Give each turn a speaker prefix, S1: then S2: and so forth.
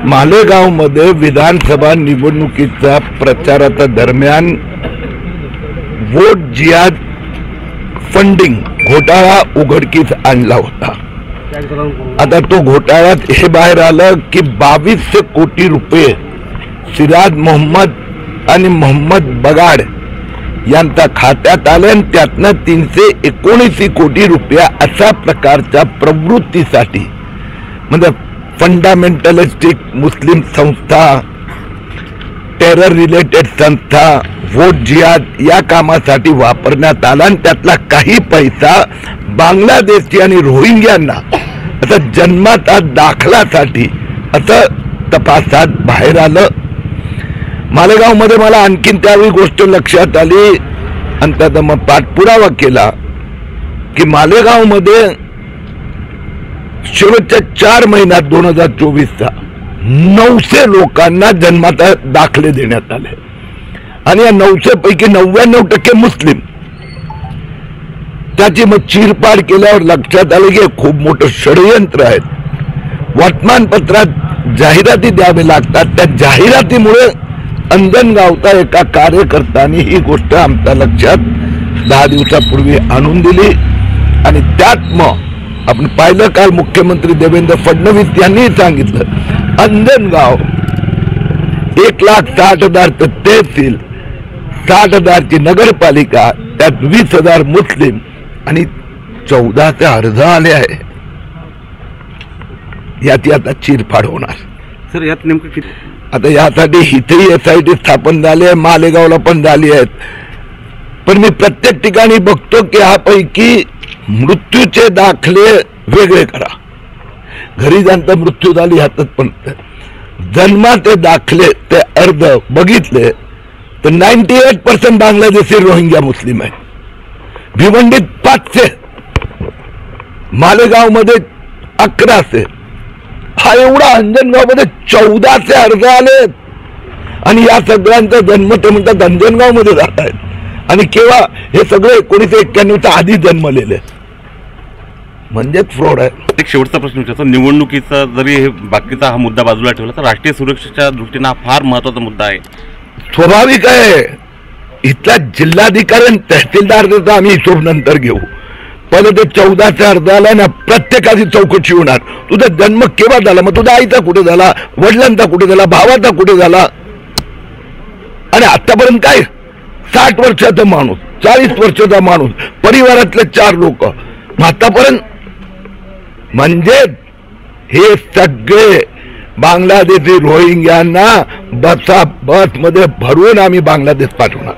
S1: मालेगावमध्ये विधानसभा निवडणुकीचा प्रचाराच्या दरम्यान वोट जिहाद फंडिंग घोटाळा उघडकीस आणला होता। आता तो घोटाळ्यात हे बाहेर आलं की 2200 कोटी रुपये सिराज मोहम्मद आणि मोहम्मद बगाड यांच्या खात्यात आले आणि त्यातनं 319 कोटी रुपये अशा प्रकारच्या प्रवृत्तीसाठी म्हणजे फंडामेंटलिस्टिक मुस्लिम संस्था, टेरर रिलेटेड संस्था, वोट जिहाद या कामासाठी वापरण्यात आला आणि त्यातला काही पैसा बांगलादेशी आणि रोहिंग्यांना आता जन्माचा दाखलासाठी असं तपासात बाहेर आलं। मालेगावमध्ये मला आणखीन त्यावेळी गोष्ट लक्षात आली आणि त्याचा मग पाठपुरावा केला की मालेगावमध्ये शेवटच्या 4 महिन्यात 2024चा 900 लोकांना जन्माचा दाखले देण्यात आले आणि या 900 पैकी 99% मुस्लिम। त्याची मग चीरपाड केल्यावर लक्षात आले की खूप मोठं षडयंत्र आहे। वर्तमानपत्रात जाहिराती द्यावे लागतात, त्या जाहिरातीमुळे अंजनगावचा एका कार्यकर्त्याने ही गोष्ट आमच्या लक्षात 10 दिवसापूर्वी आणून दिली आणि त्यात मग आपण पाहिलं काल मुख्यमंत्री देवेंद्र फडणवीस यांनी सांगितलं अंजनगाव 1,60,000 तहसील, 60,000 ची नगरपालिका, त्यात 20,000 मुस्लिम आणि 14चे अर्ज आले आहे। याची आता चीरफाड होणार।
S2: सर यात नेमकं किती
S1: आता यासाठी इथेही SIT स्थापन झाली आहे, मालेगावला पण झाली आहेत, पण मी प्रत्येक ठिकाणी बघतो की यापैकी मृत्यूचे दाखले वेगळे करा। घरी ज्यांचा मृत्यू झाली हातात पण जन्माचे दाखले ते अर्ज बघितले तर 98% बांगलादेशी रोहिंग्या मुस्लिम आहे। भिवंडीत 500, मालेगाव मध्ये 1100, हा एवढा अंजनगाव मध्ये 14चे अर्ज आले आणि या सगळ्यांचा जन्म ते म्हणतात अंजनगाव मध्ये जात आहेत आणि केव्हा हे सगळे 1991च्या आधी जन्मलेले, म्हणजे फ्रॉड आहे।
S2: एक शेवटचा प्रश्न विचारतो, निवडणुकीचा जरी हे बाकीचा हा मुद्दा बाजूला ठेवला तर राष्ट्रीय सुरक्षेच्या दृष्टीने हा फार महत्त्वाचा मुद्दा आहे।
S1: स्वाभाविक आहे, इथला जिल्हाधिकारी आणि तहसीलदार आम्ही हिशोब नंतर घेऊ, पहिले ते 14चे अर्ज आला ना प्रत्येकाची चौकशी होणार। तुझा जन्म केव्हा झाला, मग तुझा आईचा कुठे झाला, वडिलांचा कुठे झाला, भावाचा कुठे झाला, आणि आतापर्यंत काय 60 वर्षाचा माणूस, 40 वर्षाचा माणूस, परिवारातले 4 लोक, आतापर्यंत म्हणजे हे सगळे बांगलादेशी रोहिंग्यांना बस मध्ये भरून आम्ही बांगलादेश पाठवणार।